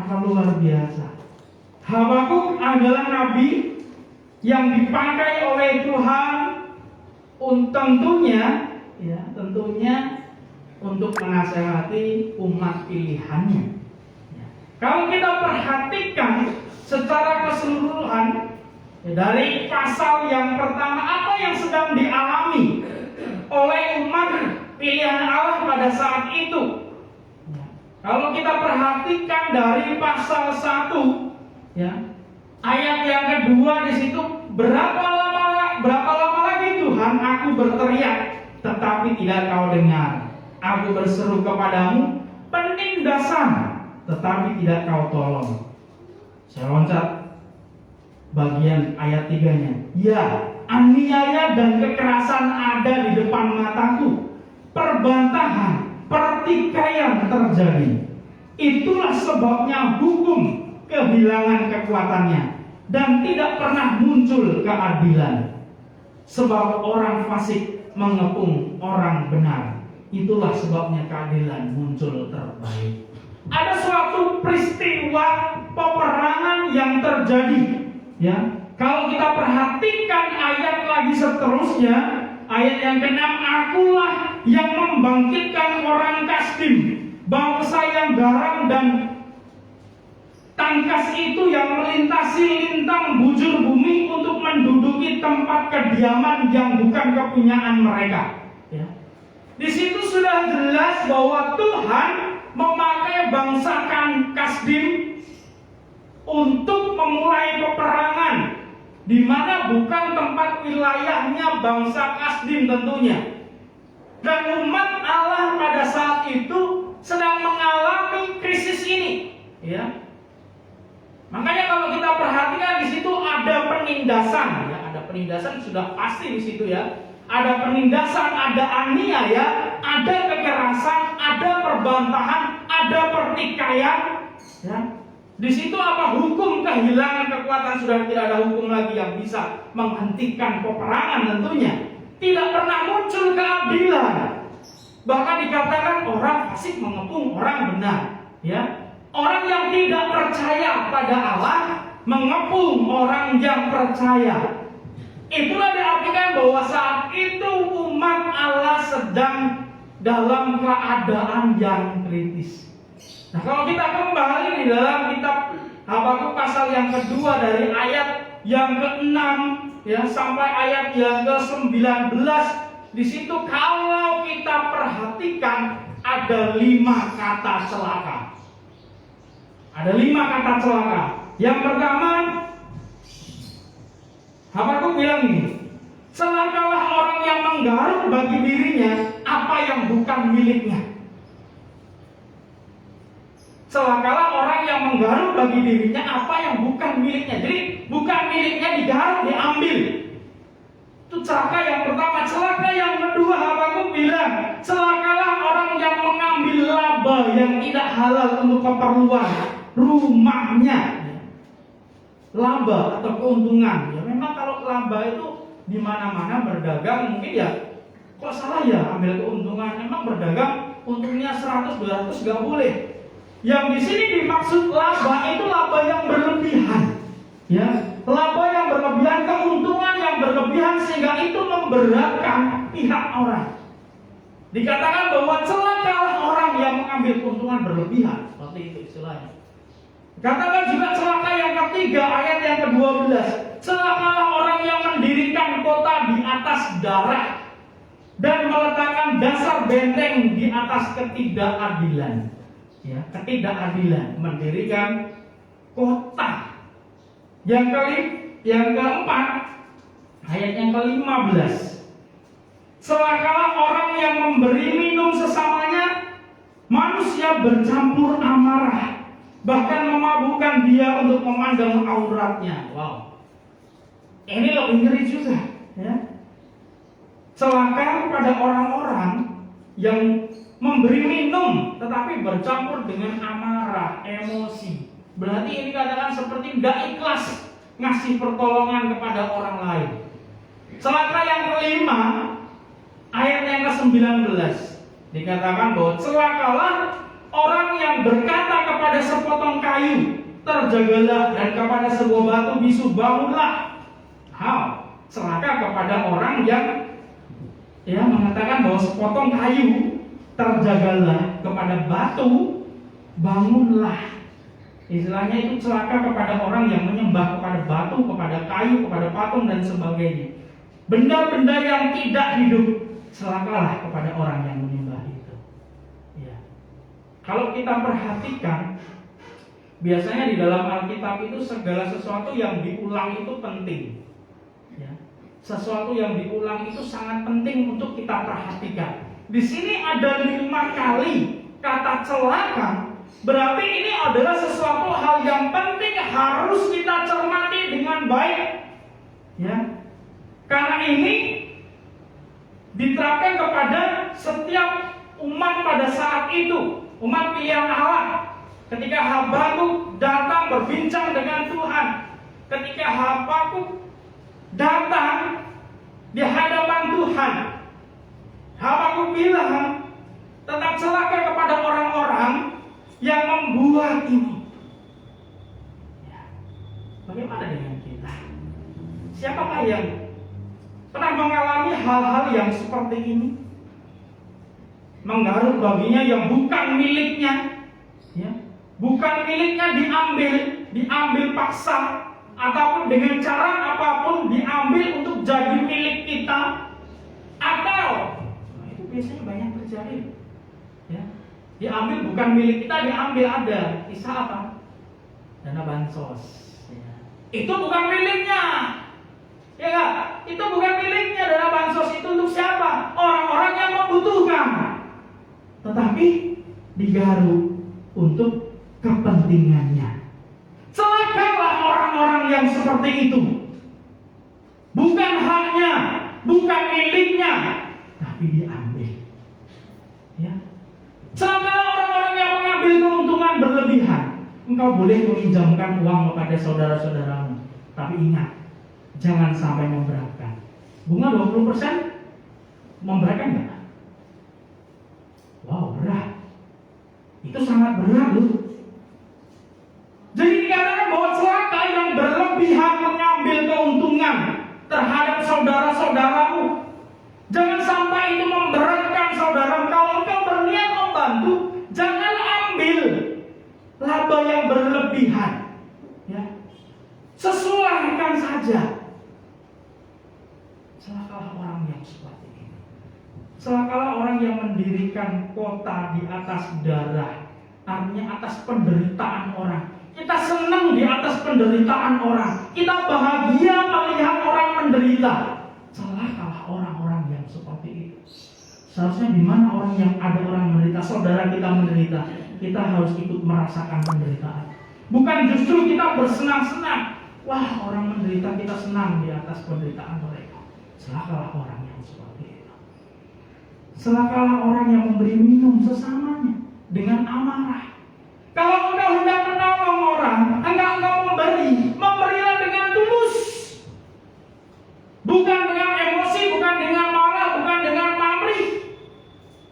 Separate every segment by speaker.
Speaker 1: Apa luar biasa. Habakuk adalah nabi yang dipakai oleh Tuhan tentunya untuk menasehati umat pilihannya. Kalau kita perhatikan secara keseluruhan dari pasal yang pertama, apa yang sedang dialami oleh umat pilihan Allah pada saat itu? Kalau kita perhatikan dari pasal 1, ayat yang kedua di situ, berapa lama lagi Tuhan aku berteriak, tetapi tidak kau dengar. Aku berseru kepadamu penindasan, tetapi tidak kau tolong. Saya loncat bagian ayat 3-nya. Ya, aniaya dan kekerasan ada di depan mataku. Perbantahan, pertikaian terjadi. Itulah sebabnya hukum kehilangan kekuatannya dan tidak pernah muncul keadilan. Sebab orang fasik mengepung orang benar. Itulah sebabnya keadilan muncul terbaik. Ada suatu peristiwa peperangan yang terjadi. Kalau kita perhatikan ayat lagi seterusnya, ayat yang ke-6, akulah yang membangkitkan orang Kasdim, bangsa yang garam dan tangkas itu yang melintasi lintang bujur bumi untuk menduduki tempat kediaman yang bukan kepunyaan mereka. Di situ sudah jelas bahwa Tuhan memakai bangsa Kasdim untuk memulai peperangan, di mana bukan tempat wilayahnya bangsa Kasdim tentunya. Dan umat Allah pada saat itu sedang mengalami krisis ini. Makanya kalau kita perhatikan di situ ada penindasan, ada penindasan sudah pasti di situ ya. Ada penindasan, ada aniaya, ada kekerasan, ada perbantahan, ada pertikaian. Di situ apa? Hukum kehilangan kekuatan, sudah tidak ada hukum lagi yang bisa menghentikan peperangan tentunya. Tidak pernah muncul keadilan. Bahkan dikatakan orang fasik mengepung orang benar. Orang yang tidak percaya pada Allah mengepung orang yang percaya. Itulah diartikan bahwa saat itu umat Allah sedang dalam keadaan yang kritis. Nah, kalau kita kembali di dalam kitab Habakuk pasal yang kedua dari ayat yang ke-6 sampai ayat yang ke-19, di situ kalau kita perhatikan ada 5 kata celaka. Ada 5 kata celaka. Yang pertama, Habakuk bilang ini, celakalah orang yang menggaruk bagi dirinya apa yang bukan miliknya. Celakalah orang yang menggaruk bagi dirinya apa yang bukan miliknya. Jadi bukan miliknya digaruk, diambil. Itu celaka yang pertama. Celaka yang kedua, Habakuk bilang, celakalah orang yang mengambil laba yang tidak halal untuk keperluan rumahnya. Laba atau keuntungan. Memang kalau laba itu di mana-mana berdagang mungkin kok salah ambil keuntungan. Memang berdagang untungnya 100, 200 gak boleh. Yang di sini dimaksud laba itu laba yang berlebihan. Laba yang berlebihan, keuntungan yang berlebihan sehingga itu memberatkan pihak orang. Dikatakan bahwa celakalah orang yang mengambil keuntungan berlebihan. Seperti itu istilahnya. Katakan juga celaka yang ketiga, ayat yang ke-12. Celakalah orang yang mendirikan kota di atas darah dan meletakkan dasar benteng di atas ketidakadilan. Ketidakadilan, mendirikan kota. Yang keempat, ayat yang ke-15. Celakalah orang yang memberi minum sesamanya, manusia bercampur amarah, bahkan memabukkan dia untuk memandang auratnya. Wow, ini lebih ngeri juga. Celaka pada orang-orang yang memberi minum tetapi bercampur dengan amarah, emosi. Berarti ini katakan seperti tidak ikhlas ngasih pertolongan kepada orang lain. Celaka yang kelima, ayat yang ke-19, dikatakan bahwa celakalah Orang yang berkata kepada sepotong kayu, terjagalah, dan kepada sebuah batu bisu, bangunlah. Celaka kepada orang yang mengatakan bahwa sepotong kayu, terjagalah, kepada batu, bangunlah. Istilahnya itu celaka kepada orang yang menyembah kepada batu, kepada kayu, kepada patung dan sebagainya. Benda-benda yang tidak hidup, celakalah kepada orang yang menyembah itu. Ya. Kalau kita perhatikan, biasanya di dalam Alkitab itu segala sesuatu yang diulang itu penting. Ya. Sesuatu yang diulang itu sangat penting untuk kita perhatikan. Di sini ada 5 kali kata celaka. Berarti ini adalah sesuatu hal yang penting, harus kita cermati dengan baik. Ya. Karena ini diterapkan kepada setiap umat pada saat itu, umat pilihan Allah. Ketika Habakuk datang berbincang dengan Tuhan, ketika Habakuk datang di hadapan Tuhan, Habakuk bilang, tetap celaka kepada orang-orang yang membuat ini. Ya. Bagaimana dengan kita? Siapakah yang pernah mengalami hal-hal yang seperti ini? Menggaruk baginya yang bukan miliknya, ya. Bukan miliknya diambil paksa, ataupun dengan cara apapun diambil untuk jadi milik kita, atau itu biasanya banyak terjadi. Ya. Diambil bukan milik kita, diambil ada kisah apa? Dana bansos. Ya. Itu bukan miliknya. Ya enggak? Itu bukan miliknya. Dana bansos itu untuk siapa? Orang-orang yang membutuhkan. Tetapi digaruk untuk kepentingannya. Celakalah orang-orang yang seperti itu. Bukan haknya, bukan miliknya, tapi diambil. Ya. Celakalah orang-orang yang mengambil keuntungan berlebihan. Engkau boleh meminjamkan uang kepada saudara-saudaramu, tapi ingat, jangan sampai memberatkan. Bunga 20% memberatkan nggak? Wow, berat. Itu sangat berat loh. Jadi dikatakan bahwa celaka yang berlebihan mengambil keuntungan terhadap saudara-saudaramu. Jangan sampai itu memberatkan saudara. Kalau engkau berniat membantu, jangan ambil laba yang berlebihan. Ya. Sesuaikan saja. Celakalah orang yang seperti ini. Celakalah orang yang mendirikan kota di atas darah, artinya atas penderitaan orang. Kita senang di atas penderitaan orang. Kita bahagia melihat orang menderita. Celakalah orang-orang yang seperti itu. Seharusnya di mana orang yang ada orang menderita, saudara kita menderita, kita harus ikut merasakan penderitaan. Bukan justru kita bersenang-senang. Wah, orang menderita, kita senang di atas penderitaan mereka. Celakalah orang yang seperti itu. Celakalah orang yang memberi minum sesamanya dengan amarah. Kalau engkau hendak menolong orang, engkau memberilah dengan tulus. Bukan dengan emosi, bukan dengan marah, bukan dengan pamrih.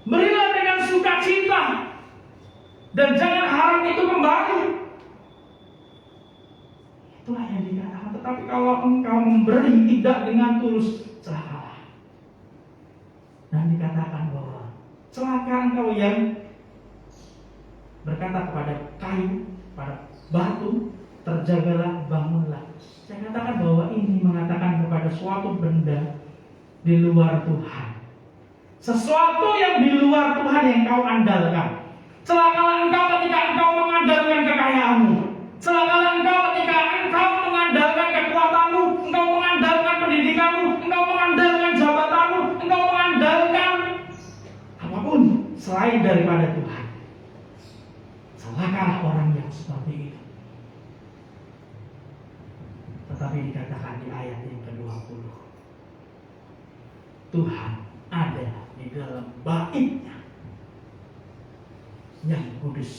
Speaker 1: Berilah dengan sukacita. Dan jangan harap itu kembali. Itulah yang dikatakan. Tetapi kalau engkau memberi tidak dengan tulus, celakalah. Dan dikatakan bahwa celaka engkau yang berkata kepada kayu, pada batu, terjagalah, bangunlah. Saya katakan bahwa ini mengatakan kepada suatu benda di luar Tuhan. Sesuatu yang di luar Tuhan yang kau andalkan. Celakalah engkau ketika engkau mengandalkan kekayaanmu. Celakalah engkau ketika engkau mengandalkan kekuatanmu, engkau mengandalkan pendidikanmu, engkau mengandalkan jabatanmu, engkau mengandalkan apapun selain daripada Tuhan. Celakalah orang yang seperti itu. Tetapi dikatakan di ayat yang ke-20, Tuhan ada di dalam baitnya yang kudus.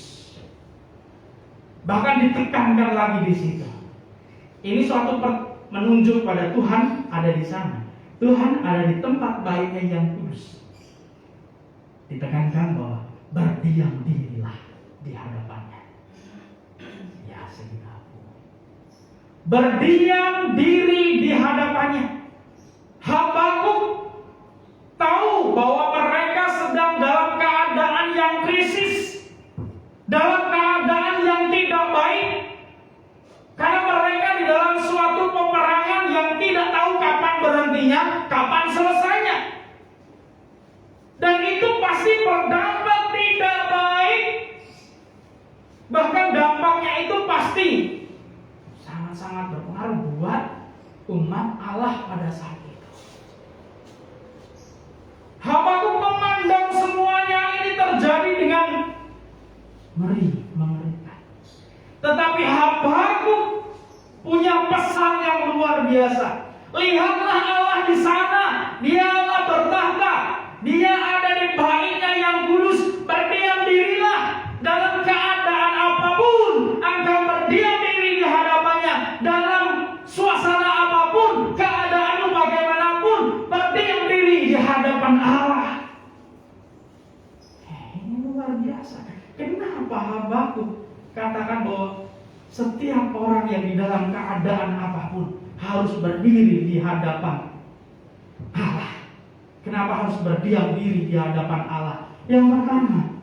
Speaker 1: Bahkan ditekankan lagi di situ. Ini suatu menunjuk pada Tuhan ada di sana. Tuhan ada di tempat baitnya yang kudus. Ditekankan bahwa berdiam dirilah. di hadapannya. Ya, Habakuk berdiam diri di hadapannya. Habakuk tahu bahwa mereka sedang dalam keadaan yang krisis, dalam keadaan yang tidak baik, karena mereka di dalam suatu peperangan yang tidak tahu kapan berhentinya, kapan selesainya. Dan itu pasti berdampak tidak baik. Bahkan dampaknya itu pasti sangat-sangat berpengaruh buat umat Allah pada saat itu. Habakuk memandang semuanya ini terjadi dengan mengerikan. Tetapi Habakuk punya pesan yang luar biasa. Lihatlah Allah di sana, Dia Allah bertahta, Dia ada di baitnya yang kudus. Berdiam dirilah dalam keadaan apapun, engkau berdiam diri di hadapannya. Dalam suasana apapun, keadaanmu bagaimanapun, berdiam diri di hadapan Allah. Ini luar biasa. Kenapa Habakuk katakan bahwa setiap orang yang di dalam keadaan apapun harus berdiri di hadapan Allah? Kenapa harus berdiam diri di hadapan Allah? Yang pertama,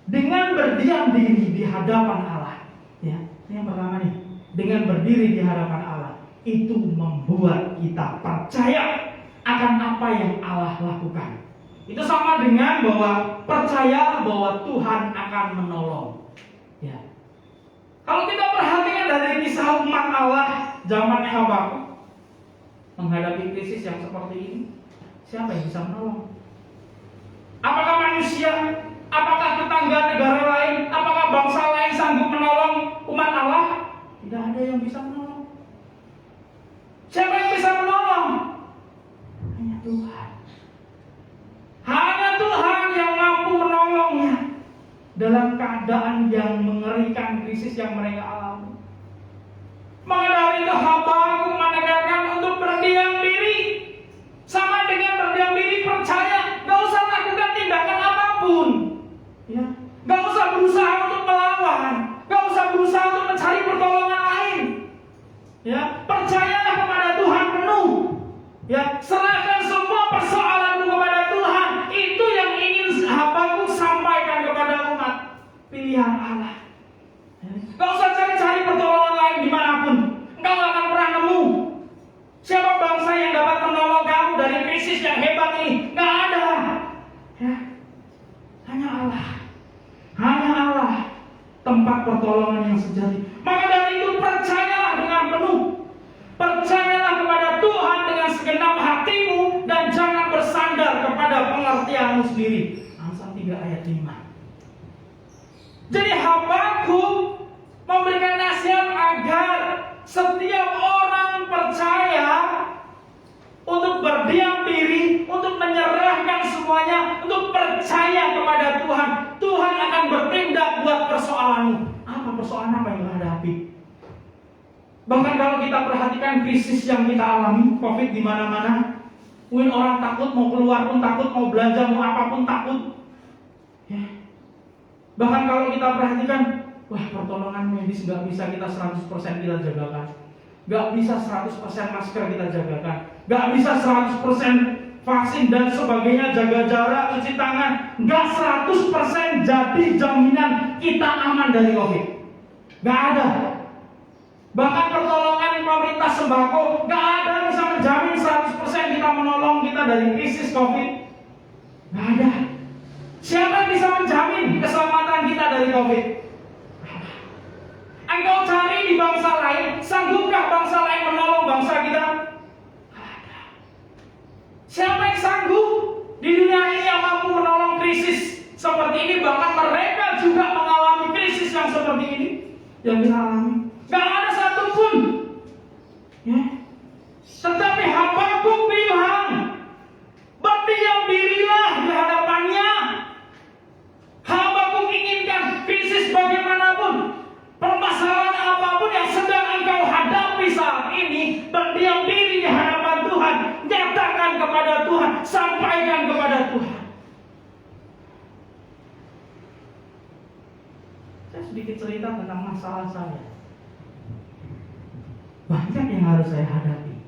Speaker 1: dengan berdiam diri di hadapan Allah, ya, yang pertama nih, dengan berdiri di hadapan Allah, itu membuat kita percaya akan apa yang Allah lakukan. Itu sama dengan bahwa percaya bahwa Tuhan akan menolong. Ya. Kalau kita perhatikan dari kisah umat Allah zaman Habakuk menghadapi krisis yang seperti ini, siapa yang bisa menolong? Apakah manusia? Apakah tetangga negara lain? Apakah bangsa lain sanggup menolong umat Allah? Tidak ada yang bisa menolong. Siapa yang bisa menolong? Hanya Tuhan. Hanya Tuhan yang mampu menolongnya dalam keadaan yang mengerikan, krisis yang mereka alami. Maka dari itu Habakuk menekankan untuk berdiam diri. Sama dengan berdiam diri, percaya. Gak usah lakukan tindakan apapun, ya. Gak usah berusaha untuk melawan, gak usah berusaha untuk mencari pertolongan lain, ya. Percayalah kepada Tuhan penuh, ya. Serahkan semua persoalanmu kepada Tuhan. Itu yang ingin Habakuk sampaikan kepada umat. Pilihan Allah. Gak usah cari-cari pertolongan lain dimanapun. Engkau gak akan pernah nemu. Siapa bangsa yang dapat menolong kamu dari krisis yang hebat ini? Gak ada, ya. Hanya Allah. Hanya Allah tempat pertolongan yang sejati. Maka dari itu percayalah dengan penuh. Percayalah kepada Tuhan dengan segenap hatimu dan jangan bersandar kepada pengertianmu sendiri. Amsal 3 ayat 5. Jadi Habakuk memberikan nasihat agar setiap orang percaya untuk berdiam diri, untuk menyerahkan semuanya, untuk percaya kepada Tuhan. Tuhan akan bertindak buat persoalanmu. Apa persoalan apa yang dihadapi? Bahkan kalau kita perhatikan krisis yang kita alami, COVID di mana-mana, mungkin orang takut mau keluar pun takut, mau belanja mau apapun takut. Ya. Bahkan kalau kita perhatikan, wah, pertolongan medis nggak bisa kita 100% kita jagakan. Nggak bisa 100% masker kita jagakan. Nggak bisa 100% vaksin dan sebagainya, jaga jarak, cuci tangan. Nggak 100% jadi jaminan kita aman dari COVID. Nggak ada. Bahkan pertolongan pemerintah sembako nggak ada yang bisa menjamin 100% kita menolong kita dari krisis COVID. Nggak ada. Siapa yang bisa menjamin keselamatan kita dari COVID? Engkau cari di bangsa lain, sanggupkah bangsa lain menolong bangsa kita? Ada. Siapa yang sanggup di dunia ini yang mampu menolong krisis seperti ini? Bahkan mereka juga mengalami krisis yang seperti ini yang kita alami. Gak ada satupun, ya. Tetapi Habakuk bilang, berdiam dirilah di hadapannya. Habakuk inginkan krisis bagaimanapun, permasalahan apapun yang sedang engkau hadapi saat ini, berdiam diri di hadapan Tuhan, nyatakan kepada Tuhan, sampaikan kepada Tuhan. cerita tentang masalah saya. Banyak yang harus saya hadapi.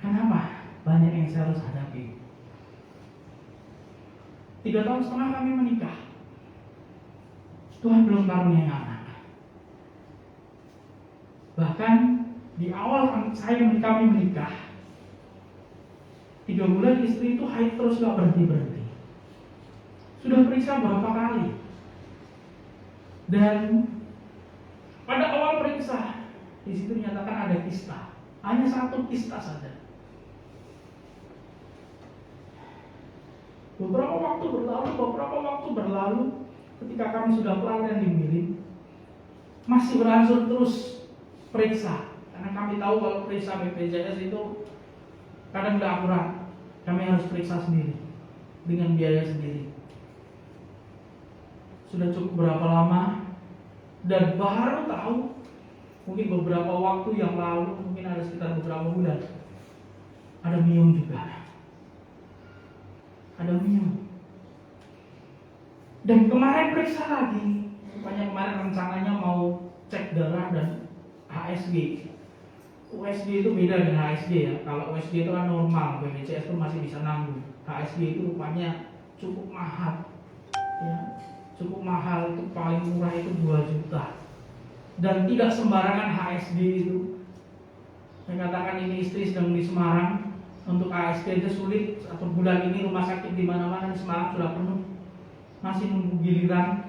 Speaker 1: Kenapa? Banyak yang saya harus hadapi. 3 tahun setengah kami menikah. Tuhan belum karuniai anak. Bahkan di awal kami menikah, 3 bulan istri itu haid terus gak berhenti. Sudah periksa berapa kali. Dan pada awal periksa, di situ dinyatakan ada kista. Hanya 1 kista saja. Beberapa waktu berlalu, ketika kami sudah kelar dan dimiring, masih beransur terus periksa. Karena kami tahu kalau periksa BPJS itu kadang tidak akurat. Kami harus periksa sendiri dengan biaya sendiri. Sudah cukup berapa lama, dan baru tahu mungkin beberapa waktu yang lalu, mungkin ada sekitar beberapa bulan, ada miom juga. Ada miom. Dan kemarin periksa lagi. Rupanya kemarin rencananya mau cek darah dan HSG. USG itu beda dengan HSG ya. Kalau USG itu kan normal, BPJS itu masih bisa nanggung. HSG itu rupanya cukup mahal. Ya, cukup mahal, itu paling murah itu 2 juta. Dan tidak sembarangan HSG itu. Saya katakan ini istri sedang di Semarang. Untuk HSG itu sulit. 1 bulan ini rumah sakit di mana-mana di Semarang sudah penuh. Masih nunggu giliran.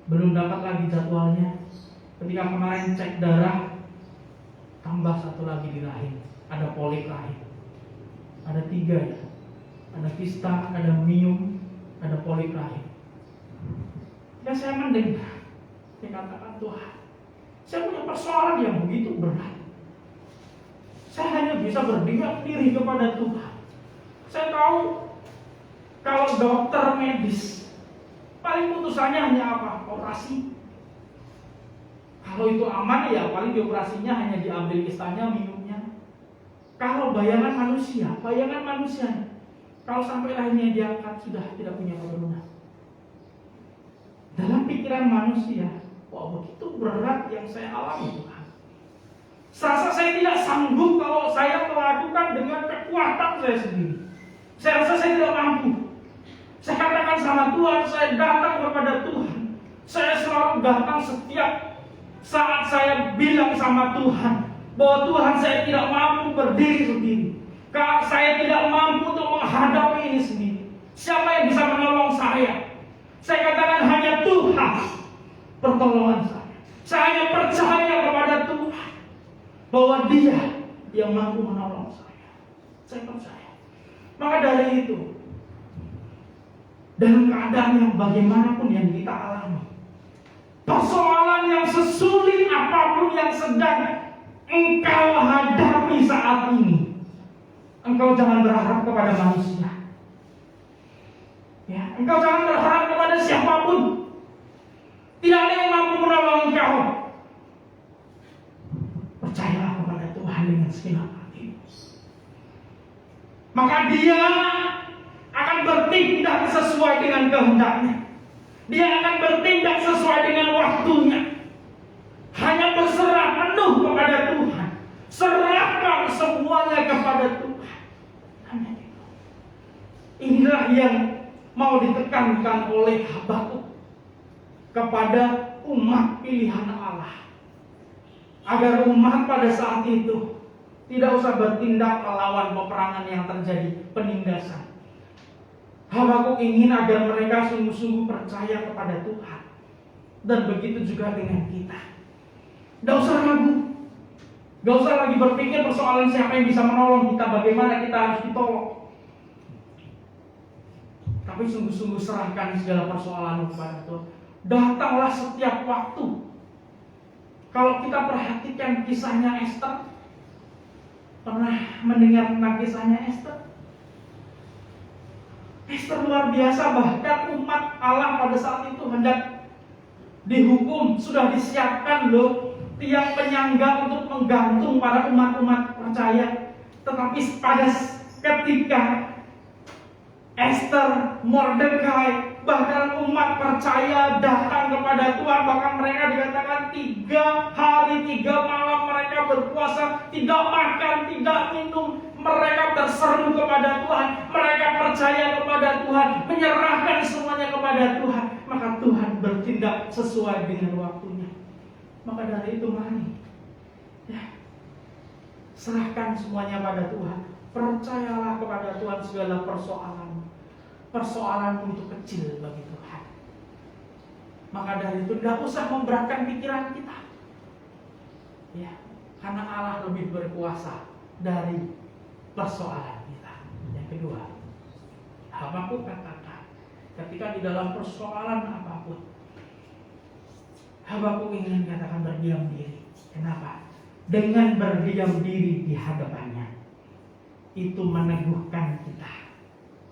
Speaker 1: Belum dapat lagi jadwalnya. Ketika kemarin cek darah, tambah 1 lagi di rahim. Ada polip rahim. Ada 3 ya. Ada kista, ada miom, ada polip rahim. Dan saya mendengar, saya katakan, Tuhan, saya punya persoalan yang begitu berat. Saya hanya bisa berdiam diri kepada Tuhan. Saya tahu kalau dokter medis paling putusannya hanya apa? Operasi. Kalau itu aman ya paling dioperasinya hanya diambil kistanya, miomnya. Kalau bayangan manusia, kalau sampai rahimnya diangkat sudah tidak punya keturunan. Dalam pikiran manusia, wah begitu berat yang saya alami Tuhan. Serasa saya tidak sanggup kalau saya melakukan dengan kekuatan saya sendiri. Saya rasa saya tidak mampu. Saya katakan sama Tuhan, saya datang kepada Tuhan. Saya selalu datang setiap saat saya bilang sama Tuhan bahwa Tuhan saya tidak mampu berdiri sendiri. Kalau saya tidak mampu untuk menghadapi ini sendiri. Siapa yang bisa menolong saya? Saya katakan hanya Tuhan pertolongan saya. Saya hanya percaya kepada Tuhan bahwa Dia yang mampu menolong saya. Saya percaya. Maka dari itu, dalam keadaan yang bagaimanapun yang kita alami, persoalan yang sesulit apapun yang sedang engkau hadapi saat ini, engkau jangan berharap kepada manusia. Ya, engkau jangan berharap kepada siapapun. Tidak ada yang mampu menolong engkau. Percayalah kepada Tuhan dengan segenap hati. Maka Dia akan bertindak sesuai dengan kehendaknya. Dia akan bertindak sesuai dengan waktunya. Hanya berserah penuh kepada Tuhan. Serahkan semuanya kepada Tuhan. Hanya itu. Inilah yang mau ditekankan oleh Habakuk kepada umat pilihan Allah, agar umat pada saat itu tidak usah bertindak melawan peperangan yang terjadi, penindasan. Habakuk ingin agar mereka sungguh-sungguh percaya kepada Tuhan. Dan begitu juga dengan kita. Tidak usah ragu. Tidak usah lagi berpikir persoalan siapa yang bisa menolong kita, bagaimana kita harus ditolong. Tapi sungguh-sungguh serahkan segala persoalan kepada Tuhan. Datanglah setiap waktu. Kalau kita perhatikan kisahnya Esther, pernah mendengar tentang kisahnya Esther? Esther luar biasa, bahkan umat Allah pada saat itu hendak dihukum, sudah disiapkan loh tiang penyangga untuk menggantung para umat-umat percaya. Tetapi pada ketika Esther, Mordekai, bahkan umat percaya datang kepada Tuhan, bahkan mereka dikatakan 3 hari 3 malam mereka berpuasa, tidak makan, tidak minum, mereka berseru kepada Tuhan, mereka percaya kepada Tuhan, menyerahkan semuanya kepada Tuhan, maka Tuhan bertindak sesuai dengan waktunya. Maka dari itu mari serahkan semuanya pada Tuhan. Percayalah kepada Tuhan segala persoalan itu kecil bagi Tuhan. Maka dari itu tidak usah memberatkan pikiran kita. Karena Allah lebih berkuasa dari persoalan kita. Yang kedua, Habakuk katakan, ketika di dalam persoalan apapun, Habakuk ingin katakan berdiam diri. Kenapa? Dengan berdiam diri di hadapannya, itu meneguhkan kita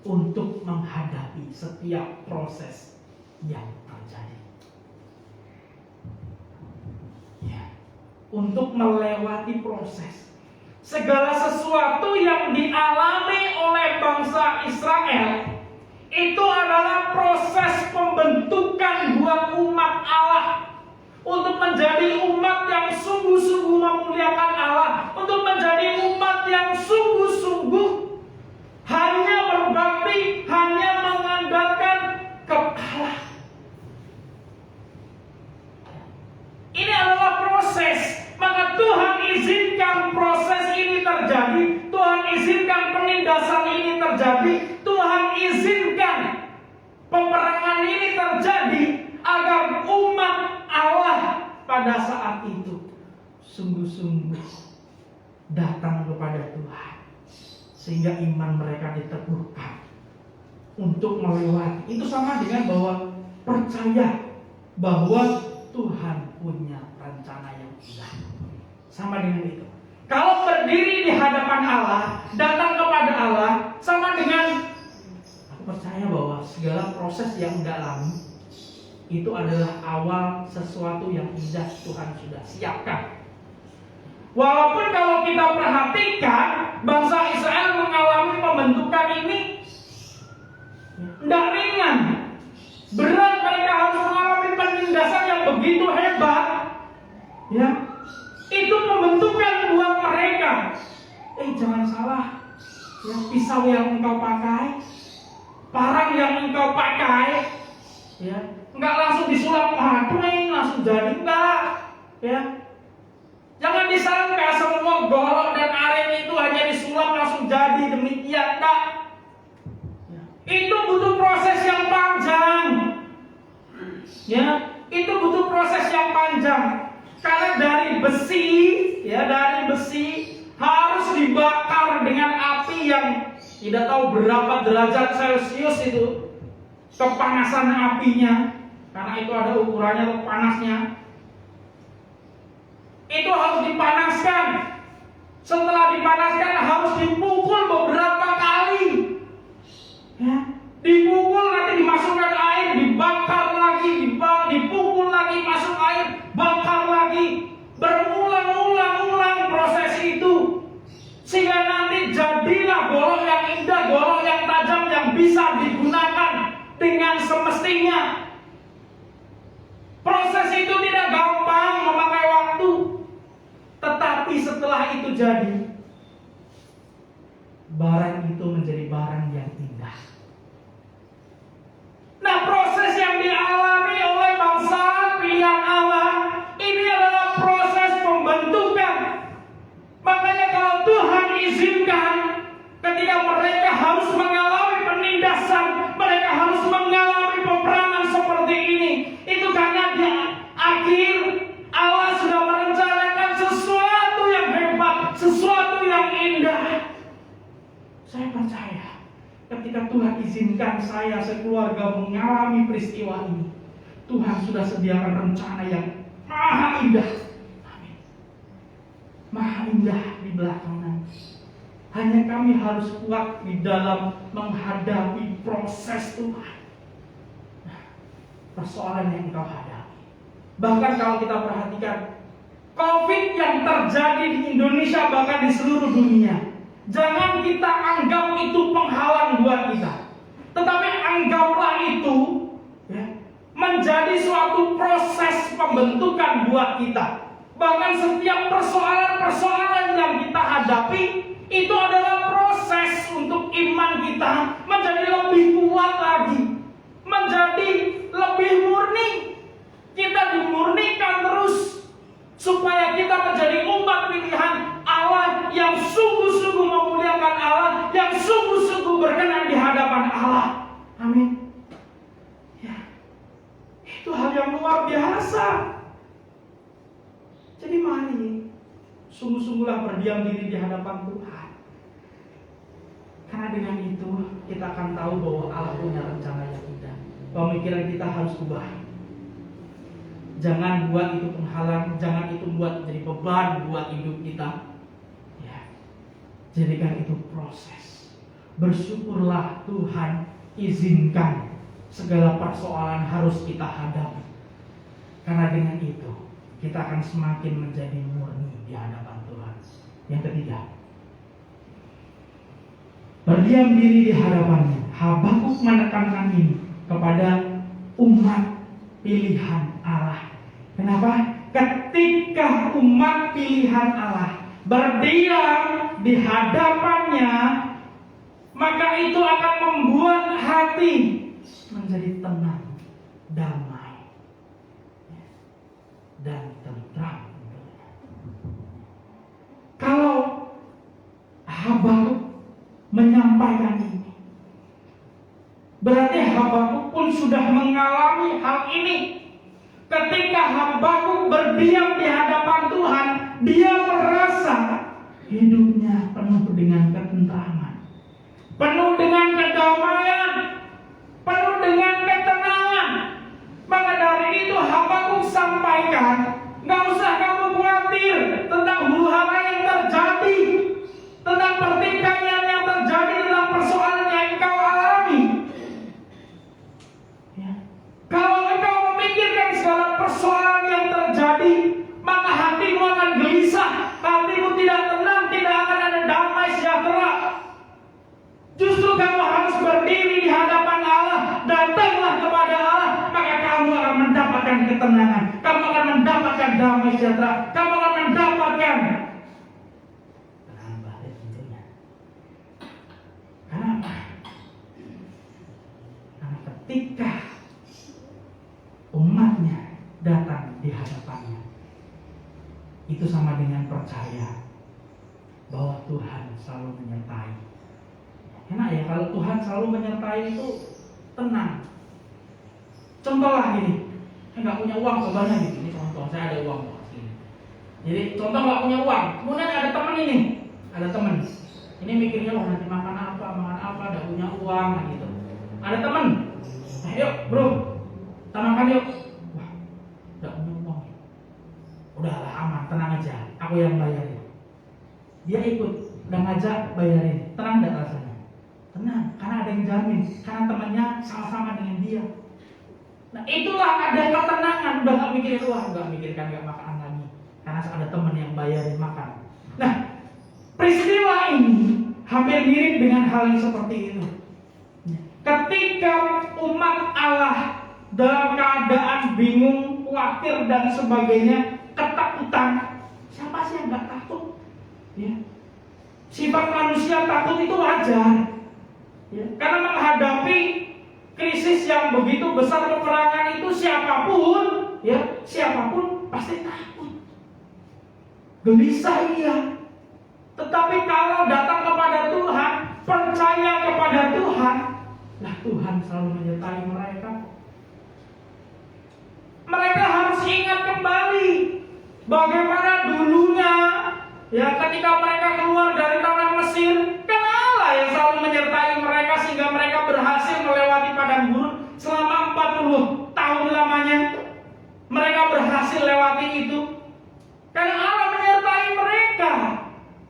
Speaker 1: untuk menghadapi setiap proses yang terjadi. Untuk melewati proses. Segala sesuatu yang dialami oleh bangsa Israel itu adalah proses pembentukan buat umat Allah untuk menjadi umat yang sungguh-sungguh memuliakan Allah, untuk menjadi umat yang sungguh-sungguh hanya berbakti, hanya mengandalkan Allah. Ini adalah proses. Maka Tuhan izinkan proses ini terjadi, Tuhan izinkan penindasan ini terjadi, Tuhan izinkan peperangan ini terjadi agar umat Allah pada saat itu sungguh-sungguh datang kepada Tuhan, sehingga iman mereka diteguhkan untuk melewati. Itu sama dengan bahwa percaya bahwa Tuhan punya rencana yang indah. Sama dengan itu. Kalau berdiri di hadapan Allah, datang kepada Allah, sama dengan aku percaya bahwa segala proses yang Anda alami itu adalah awal sesuatu yang indah Tuhan sudah siapkan. Walaupun kalau kita perhatikan bangsa Israel mengalami pembentukan ini tidak ringan, berat, mereka harus mengalami penindasan yang begitu hebat. Itu pembentukan buat mereka. Jangan salah, pisau yang engkau pakai, parang yang engkau pakai, enggak langsung disulap, langsung jadi, enggak. Jangan disangka semua golok dan aren itu hanya disulap langsung jadi, demikian, enggak. Itu butuh proses yang panjang. Itu butuh proses yang panjang. Karena dari besi harus dibakar dengan api yang tidak tahu berapa derajat Celcius itu kepanasan apinya, karena itu ada ukurannya panasnya. Itu harus dipanaskan. Setelah dipanaskan harus dipukul beberapa kali. Dipukul, nanti dimasukkan air, dibakar lagi, dipukul lagi, masuk air, bakar lagi, berulang-ulang proses itu, sehingga nanti jadilah golok yang indah, golok yang tajam yang bisa digunakan dengan semestinya. Proses itu tidak gampang, memakai waktu, tetapi setelah itu jadi, barang itu menjadi barang yang indah. Nah, proses yang dialami oleh bangsa pilihan Allah ini adalah proses pembentukan. Makanya kalau Tuhan izinkan ketika mereka harus mengalami penindasan, mereka harus mengalami peperangan seperti ini, itu karena di akhir Allah sudah merencanakan sesuatu yang hebat, sesuatu yang indah. Saya percaya ketika Tuhan izinkan saya sekeluarga mengalami peristiwa ini, Tuhan sudah sediakan rencana yang maha indah. Amin. Maha indah di belakang nanti. Hanya kami harus kuat di dalam menghadapi proses Tuhan. Persoalan yang engkau hadapi. Bahkan kalau kita perhatikan COVID yang terjadi di Indonesia, bahkan di seluruh dunia, jangan kita anggap itu penghalang buat kita. Tetapi anggaplah itu menjadi suatu proses pembentukan buat kita. Bahkan setiap persoalan-persoalan yang kita hadapi itu adalah proses untuk iman kita menjadi lebih kuat lagi, menjadi lebih murni. Kita dimurnikan terus supaya kita menjadi umat pilihan Allah yang sungguh-sungguh memuliakan Allah, yang sungguh-sungguh berkenan di hadapan Allah. Amin. Ya, itu hal yang luar biasa. Jadi mari sungguh-sungguhlah berdiam diri di hadapan Tuhan. Karena dengan itu kita akan tahu bahwa Allah punya rencana yang indah. Pemikiran kita harus ubah. Jangan buat itu penghalang, jangan itu buat jadi beban buat hidup kita. Ya. Jadikan itu proses. Bersyukurlah Tuhan izinkan segala persoalan harus kita hadapi. Karena dengan itu kita akan semakin menjadi murni di hadapan Tuhan. Yang ketiga, berdiam diri di hadapannya. Habakuk menekankan ini kepada umat pilihan Allah. Kenapa? Ketika umat pilihan Allah berdiam di hadapannya, maka itu akan membuat hati menjadi tenang, damai, dan tentram. Kalau Habakuk menyampaikan ini, berarti Habakuk pun sudah mengalami hal ini. Ketika Habakuk berdiam di hadapan Tuhan, dia merasa hidupnya penuh dengan ketentraman, penuh dengan kedamaian, penuh dengan ketenangan. Maka dari itu Habakuk sampaikan, nggak usah kamu khawatir tentang huru-hara yang terjadi, tentang pertikaian yang terjadi, tentang persoalan yang engkau alami. Ya. Kalau engkau memikirkan segala persoalan yang terjadi, maka hatimu akan gelisah, hatimu tidak tenang, tidak akan ada damai sejahtera. Justru kamu harus berdiri di hadapan Allah, datanglah kepada Allah, maka kamu akan mendapatkan ketenangan, kamu akan mendapatkan damai sejahtera, kamu akan mendapatkan tenang batin tentunya. Kenapa? Karena ketika umatnya datang di hadapannya, itu sama dengan percaya bahwa Tuhan selalu menyertai. Enak ya kalau Tuhan selalu menyertai itu tenang. Contohlah gini, saya nggak punya uang coba gitu. Ini contoh, saya ada uang sini. Jadi contoh nggak punya uang, kemudian ada teman ini, ada teman. Ini mikirnya mau nanti makan apa, nggak punya uang gitu. Ada teman, ayo bro, kita makan yuk. Wah, nggak punya uang. Udahlah aman, tenang aja, aku yang bayarin. Dia ikut, udah ngajak bayarin, tenang nggak rasanya? Tenang, karena ada yang jamin, karena temannya sama-sama dengan dia. Nah itulah ada ketenangan, udah gak mikirin uang, gak mikirkan gak makan lagi, karena ada teman yang bayarin makan. Nah peristiwa ini hampir mirip dengan hal yang seperti itu. Ketika umat Allah dalam keadaan bingung, khawatir dan sebagainya, ketakutan, siapa sih yang gak takut? Ya. Sifat manusia takut itu wajar. Ya, karena menghadapi krisis yang begitu besar, peperangan itu siapapun pasti takut, gelisah iya. Tetapi kalau datang kepada Tuhan, percaya kepada Tuhan, nah Tuhan selalu menyertai mereka. Mereka harus ingat kembali bagaimana dulunya, ya ketika mereka keluar dari tanah Mesir, kan Allah yang selalu menyertai mereka sehingga mereka berhasil melewati padang gurun selama 40 tahun lamanya. Mereka berhasil lewati itu karena Allah menyertai mereka.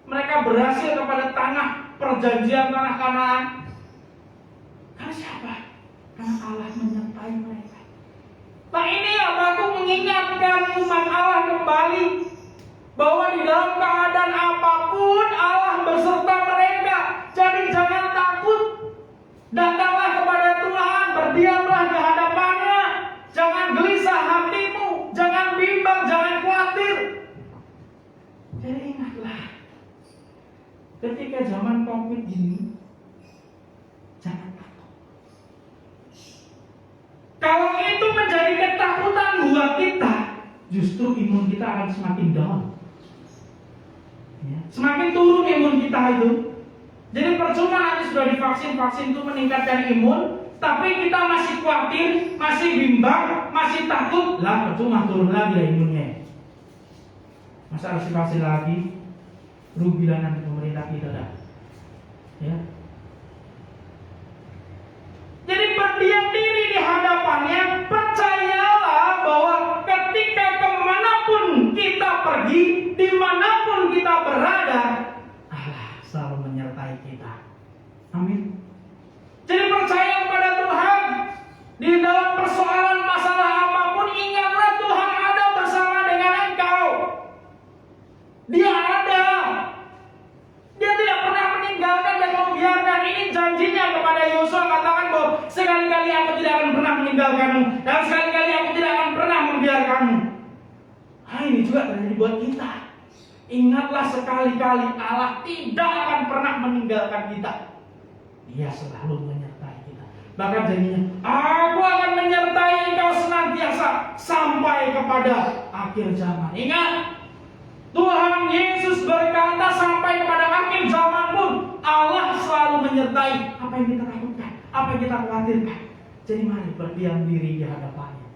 Speaker 1: Mereka berhasil kepada tanah perjanjian, tanah Kanaan. Karena siapa? Karena Allah menyertai mereka. Nah ini Habakuk mengingatkan umat Allah kembali bahwa di dalam keadaan apapun Allah beserta mereka. Jadi jangan takut. Datanglah kepada Tuhan, berdiamlah di hadapannya. Jangan Jadi ingatlah, ketika zaman COVID ini, jangan takut. Kalau itu menjadi ketakutan buat kita, justru imun kita akan semakin down. Ya, semakin turun imun kita itu. Jadi percuma nanti sudah divaksin, vaksin itu meningkatkan imun, tapi kita masih khawatir, masih bimbang, masih takut, lah percuma turun lagi lah imunnya. Masa harus divaksin lagi? Rugilah nanti pemerintah kita dah. Ya. Jadi berdiam diri di hadapannya, percayalah bahwa ketika kemanapun kita pergi, dimanapun kita berada, Allah selalu menyertai kita. Amin. Jadi percaya kepada Tuhan. Di dalam persoalan masalah apapun, ingatlah Tuhan ada bersama dengan engkau. Dia ada. Dia tidak pernah meninggalkan dan membiarkan. Ini janjinya kepada Yosua, katakan bahwa sekali-kali aku tidak akan pernah meninggalkanmu, dan sekali-kali aku tidak akan pernah membiarkanmu. Ini juga terjadi buat kita. Ingatlah sekali-kali Allah tidak akan pernah meninggalkan kita. Dia selalu menyertai kita. Bahkan janjinya, aku akan menyertai engkau senantiasa sampai kepada akhir zaman. Ingat, Tuhan Yesus berkata sampai kepada akhir zaman pun Allah selalu menyertai. Apa yang kita takutkan, apa yang kita khawatirkan, jadi mari berdiam diri di hadapannya.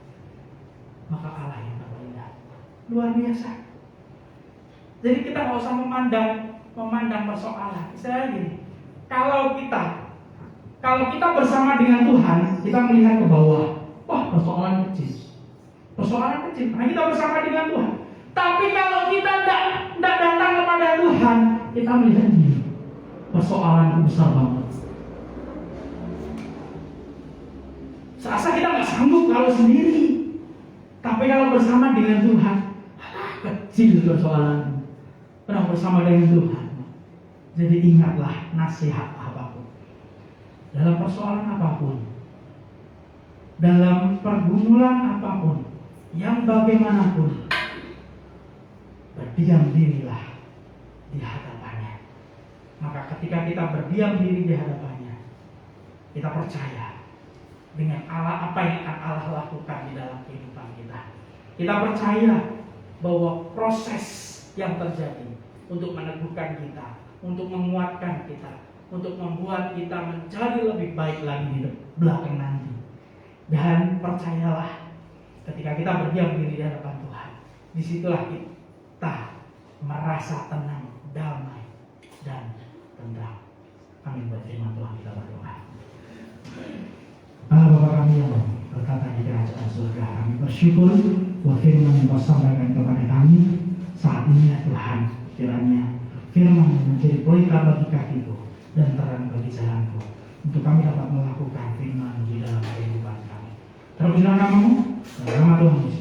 Speaker 1: Maka Allah yang terindah, luar biasa. Jadi kita nggak usah memandang persoalan. Misalnya gini, kalau kita bersama dengan Tuhan, kita melihat ke bawah, wah persoalan kecil, karena kita bersama dengan Tuhan. Tapi kalau kita tidak datang kepada Tuhan, kita melihat ini persoalan besar banget. Serasa kita nggak sanggup kalau sendiri. Tapi kalau bersama dengan Tuhan, kecil persoalan. Kalau bersama dengan Tuhan, jadi ingatlah nasihat apapun, dalam persoalan apapun, dalam pergumulan apapun, yang bagaimanapun, berdiam dirilah di hadapannya. Maka ketika kita berdiam diri di hadapannya, kita percaya dengan Allah, apa yang akan Allah lakukan di dalam kehidupan kita. Kita percaya bahwa proses yang terjadi untuk meneguhkan kita, untuk menguatkan kita, untuk membuat kita menjadi lebih baik lagi di belakang nanti. Dan percayalah, ketika kita berdiam diri di hadapan Tuhan, disitulah kita merasa tenang, damai, dan tentram. Amin. Berterima Tuhan, kita berdoa. Allah Bapa kami yang berkata di kerajaan surga, kami bersyukur buat firman yang Kau sampaikan kepada kami saat ini ya Tuhan. Kiranya firman menjadi pelita bagi kakiku dan terang bagi jalanku, untuk kami dapat melakukan firman di dalam kehidupan kami. Terpujilah namamu, dalam nama Tuhan Yesus.